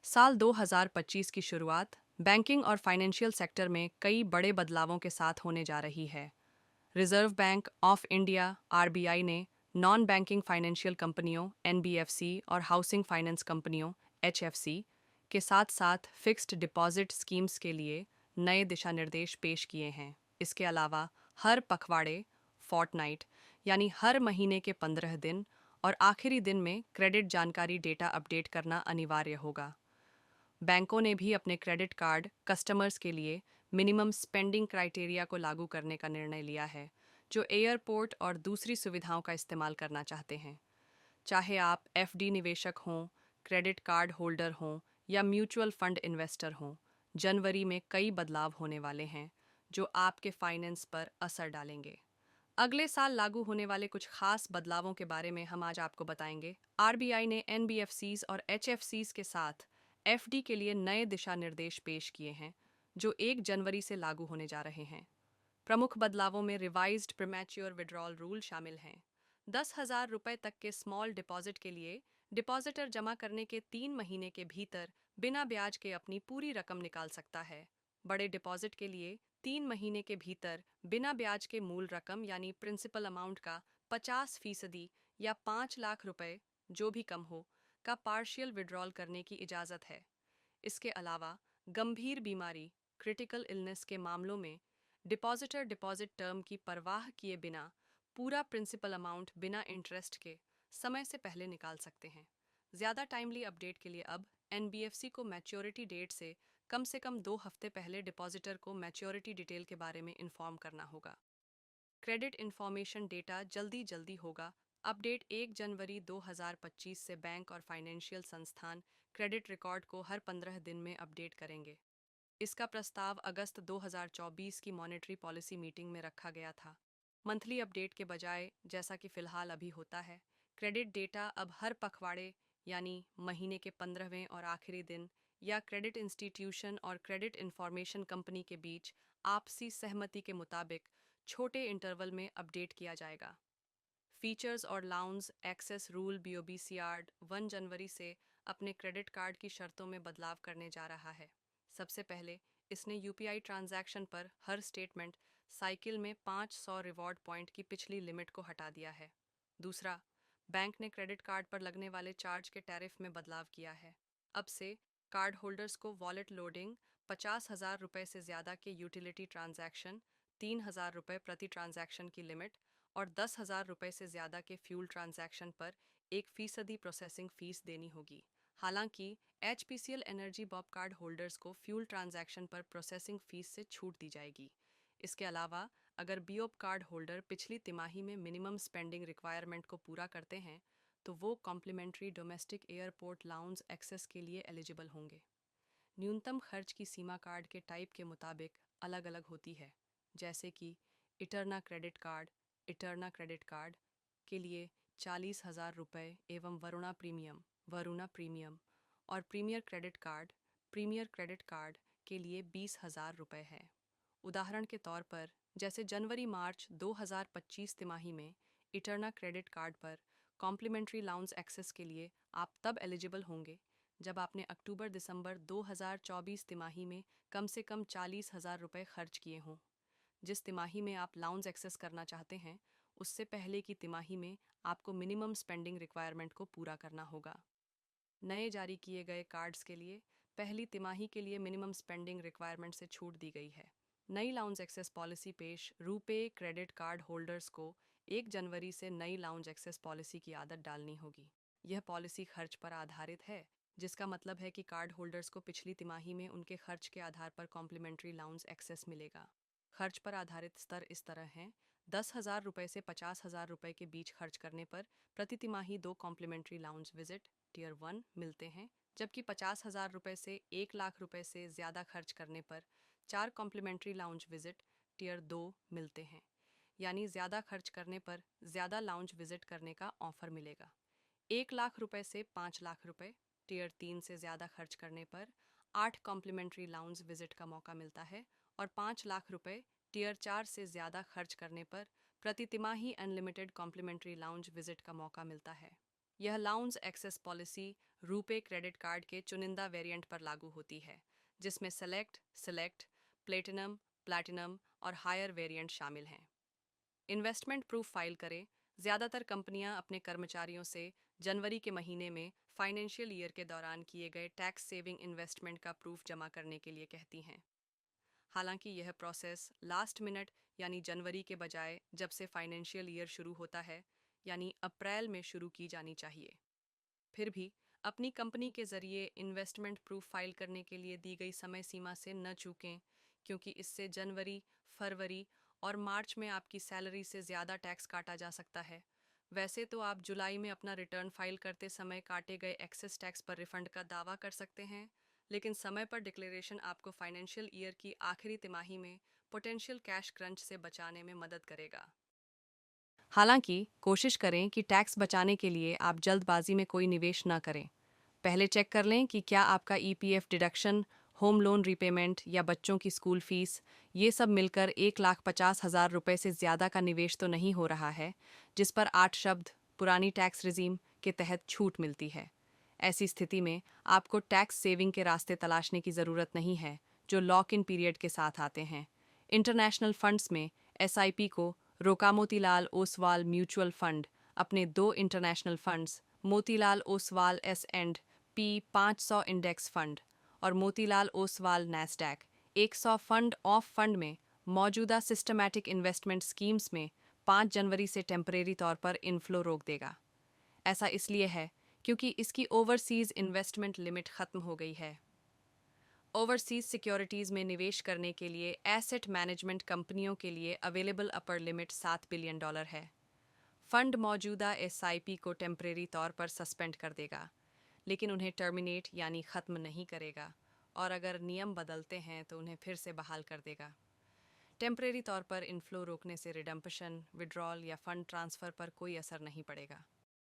साल 2025 की शुरुआत बैंकिंग और फाइनेंशियल सेक्टर में कई बड़े बदलावों के साथ होने जा रही है। Reserve bank of India (RBI) ने नॉन बैंकिंग फाइनेंशियल कंपनियों (एनबीएफसी) और हाउसिंग फाइनेंस कंपनियों (एचएफसी) के साथ-साथ फिक्स्ड डिपॉजिट स्कीम्स के लिए नए दिशा निर्देश पेश किए हैं। इसके अलावा हर पखवाड़े (फोर्टनाइट) यानी हर महीने के 15 दिन और आखिरी दिन में क्रेडिट जानकारी डेटा अपडेट करना अनिवार्य होगा। बैंकों ने भी अपने क्रेडिट कार्ड कस्टमर्स के लिए मिनिमम स्पेंडिंग क्राइटेरिया को लागू करने का निर्णय लिया है, जो एयरपोर्ट और दूसरी सुविधाओं का इस्तेमाल करना चाहते हैं। चाहे आप एफडी निवेशक हों, क्रेडिट कार्ड होल्डर हों या म्यूचुअल फंड इन्वेस्टर हों, जनवरी में कई बदलाव होने वाले हैं, जो आपके फाइनेंस पर असर डालेंगे। अगले साल लागू होने वाले कुछ खास बदलावों के बारे में हम आज आपको बताएंगे। आरबीआई ने एनबीएफसीज और एचएफसीज के साथ एफडी के लिए नए दिशा निर्देश पेश किए हैं, जो 1 जनवरी से लागू होने जा रहे हैं। प्रमुख बदलावों में रिवाइज्ड प्रीमैच्योर विड्रॉल रूल शामिल हैं। 10,000 रुपये तक के स्मॉल डिपॉजिट के लिए डिपॉजिटर जमा करने के 3 महीने के भीतर बिना ब्याज के अपनी पूरी रकम निकाल सकता है। बड़े डिपॉजिट के लिए 3 महीने के भीतर बिना ब्याज के मूल रकम यानी प्रिंसिपल अमाउंट का 50% या 5 लाख रुपए, जो भी कम हो, का पार्शियल विड्रॉल करने की इजाज़त है। इसके अलावा गंभीर बीमारी क्रिटिकल इलनेस के मामलों में डिपॉजिटर डिपॉजिट टर्म की परवाह किए बिना पूरा प्रिंसिपल अमाउंट बिना इंटरेस्ट के समय से पहले निकाल सकते हैं। ज़्यादा टाइमली अपडेट के लिए अब एनबीएफसी को मैच्योरिटी डेट से कम 2 हफ्ते पहले डिपॉजिटर को मैच्योरिटी डिटेल के बारे में इन्फॉर्म करना होगा। क्रेडिट इन्फॉर्मेशन डेटा जल्दी जल्दी होगा। अपडेट 1 जनवरी 2025 से बैंक और फाइनेंशियल संस्थान क्रेडिट रिकॉर्ड को हर 15 दिन में अपडेट करेंगे। इसका प्रस्ताव अगस्त 2024 की मॉनेटरी पॉलिसी मीटिंग में रखा गया था। मंथली अपडेट के बजाय, जैसा कि फिलहाल अभी होता है, क्रेडिट डेटा अब हर पखवाड़े यानी महीने के 15वें और आखिरी दिन या क्रेडिट इंस्टीट्यूशन और क्रेडिट इंफॉर्मेशन कंपनी के बीच आपसी सहमति के मुताबिक छोटे इंटरवल में अपडेट किया जाएगा। फीचर्स और लाउंज एक्सेस रूल बीओबीसीआर 1 जनवरी से अपने क्रेडिट कार्ड की शर्तों में बदलाव करने जा रहा है। सबसे पहले इसने यूपीआई ट्रांजैक्शन पर हर स्टेटमेंट साइकिल में 500 रिवॉर्ड पॉइंट की पिछली लिमिट को हटा दिया है। दूसरा, बैंक ने क्रेडिट कार्ड पर लगने वाले चार्ज के टैरिफ में बदलाव किया है। अब से कार्ड होल्डर्स को वॉलेट लोडिंग, 50,000 रुपये से ज़्यादा के यूटिलिटी ट्रांजैक्शन, 3,000 रुपये प्रति ट्रांजैक्शन की लिमिट और 10,000 रुपये से ज़्यादा के फ्यूल ट्रांजैक्शन पर 1% प्रोसेसिंग फ़ीस देनी होगी। हालांकि HPCL energy Bob card holders को फ्यूल ट्रांजैक्शन पर प्रोसेसिंग फ़ीस से छूट दी जाएगी। इसके अलावा अगर बीओप कार्ड होल्डर पिछली तिमाही में मिनिमम स्पेंडिंग रिक्वायरमेंट को पूरा करते हैं, तो वो complimentary domestic airport lounge access के लिए एलिजिबल होंगे। न्यूनतम खर्च की सीमा कार्ड के टाइप के मुताबिक अलग अलग होती है, जैसे कि इटर्ना क्रेडिट कार्ड के लिए 40,000 रुपये एवं वरुणा प्रीमियम और प्रीमियर क्रेडिट कार्ड के लिए 20,000 रुपये है। उदाहरण के तौर पर, जैसे जनवरी मार्च 2025 तिमाही में इटर्ना क्रेडिट कार्ड पर कॉम्प्लीमेंट्री लाउंज एक्सेस के लिए आप तब एलिजिबल होंगे जब आपने अक्टूबर दिसंबर 2024 तिमाही में कम से कम 40,000 रुपये खर्च किए हों। जिस तिमाही में आप लाउंज एक्सेस करना चाहते हैं, उससे पहले की तिमाही में आपको मिनिमम स्पेंडिंग रिक्वायरमेंट को पूरा करना होगा। नए जारी किए गए कार्ड्स के लिए पहली तिमाही के लिए मिनिमम स्पेंडिंग रिक्वायरमेंट से छूट दी गई है। नई लाउंज एक्सेस पॉलिसी पेश रुपे क्रेडिट कार्ड होल्डर्स को 1 जनवरी से नई लाउंज एक्सेस पॉलिसी की आदत डालनी होगी। यह पॉलिसी खर्च पर आधारित है, जिसका मतलब है कि कार्ड होल्डर्स को पिछली तिमाही में उनके खर्च के आधार पर कॉम्प्लीमेंट्री लाउंज एक्सेस मिलेगा। खर्च पर आधारित स्तर इस तरह हैं: 10,000 रुपये से 50,000 रुपये के बीच खर्च करने पर प्रति तिमाही 2 कॉम्प्लीमेंट्री लाउंज विजिट टियर 1 मिलते हैं, जबकि 50,000 रुपये से 1 लाख रुपये से ज़्यादा खर्च करने पर 4 कॉम्प्लीमेंट्री लाउंज विजिट टियर 2 मिलते हैं। यानी ज़्यादा खर्च करने पर ज़्यादा लाउंज विजिट करने का ऑफर मिलेगा। 1 लाख रुपये से 5 लाख रुपये टियर 3 से ज़्यादा खर्च करने पर 8 कॉम्प्लीमेंट्री लाउंज विजिट का मौका मिलता है और 5 लाख रुपये टियर 4 से ज़्यादा खर्च करने पर प्रति तिमाही अनलिमिटेड कॉम्प्लीमेंट्री लाउंज विजिट का मौका मिलता है। यह lounge access policy RuPay credit card के चुनिंदा वेरिएंट पर लागू होती है, जिसमें सेलेक्ट, सिलेक्ट, प्लेटिनम, प्लैटिनम और हायर वेरिएंट शामिल हैं। इन्वेस्टमेंट प्रूफ फाइल करें। ज़्यादातर कंपनियां अपने कर्मचारियों से जनवरी के महीने में फाइनेंशियल ईयर के दौरान किए गए टैक्स सेविंग इन्वेस्टमेंट का प्रूफ जमा करने के लिए कहती हैं। हालांकि यह प्रोसेस लास्ट मिनट यानी जनवरी के बजाय जब से फाइनेंशियल ईयर शुरू होता है यानी अप्रैल में शुरू की जानी चाहिए। फिर भी अपनी कंपनी के जरिए इन्वेस्टमेंट प्रूफ फाइल करने के लिए दी गई समय सीमा से न चूकें, क्योंकि इससे जनवरी, फरवरी और मार्च में आपकी सैलरी से ज़्यादा टैक्स काटा जा सकता है। वैसे तो आप जुलाई में अपना रिटर्न फाइल करते समय काटे गए एक्सेस टैक्स पर रिफंड का दावा कर सकते हैं, लेकिन समय पर डिक्लेरेशन आपको फाइनेंशियल ईयर की आखिरी तिमाही में पोटेंशियल कैश क्रंच से बचाने में मदद करेगा। हालांकि कोशिश करें कि टैक्स बचाने के लिए आप जल्दबाजी में कोई निवेश न करें। पहले चेक कर लें कि क्या आपका EPF deduction, home loan repayment या बच्चों की स्कूल फीस, ये सब मिलकर 1,50,000 रुपये से ज़्यादा का निवेश तो नहीं हो रहा है, जिस पर 8 शब्द पुरानी टैक्स रिजीम के तहत छूट मिलती है। ऐसी स्थिति में आपको टैक्स सेविंग के रास्ते तलाशने की ज़रूरत नहीं है, जो लॉक इन पीरियड के साथ आते हैं। इंटरनेशनल फंड्स में एसआईपी को रोका मोतीलाल ओसवाल म्यूचुअल फंड अपने 2 international funds Motilal Oswal S and P 500 index fund और Motilal Oswal Nasdaq 100 fund of fund में मौजूदा सिस्टमैटिक इन्वेस्टमेंट स्कीम्स में 5 जनवरी से टेम्परेरी तौर पर इनफ्लो रोक देगा। ऐसा इसलिए है क्योंकि इसकी ओवरसीज इन्वेस्टमेंट लिमिट खत्म हो गई है। ओवरसीज सिक्योरिटीज में निवेश करने के लिए एसेट मैनेजमेंट कंपनियों के लिए अवेलेबल अपर लिमिट $7 बिलियन है। फंड मौजूदा एसआईपी को टेम्परेरी तौर पर सस्पेंड कर देगा, लेकिन उन्हें टर्मिनेट यानी ख़त्म नहीं करेगा, और अगर नियम बदलते हैं तो उन्हें फिर से बहाल कर देगा। टेम्परेरी तौर पर इनफ्लो रोकने से रिडम्पशन, विड्रॉल या फंड ट्रांसफ़र पर कोई असर नहीं पड़ेगा।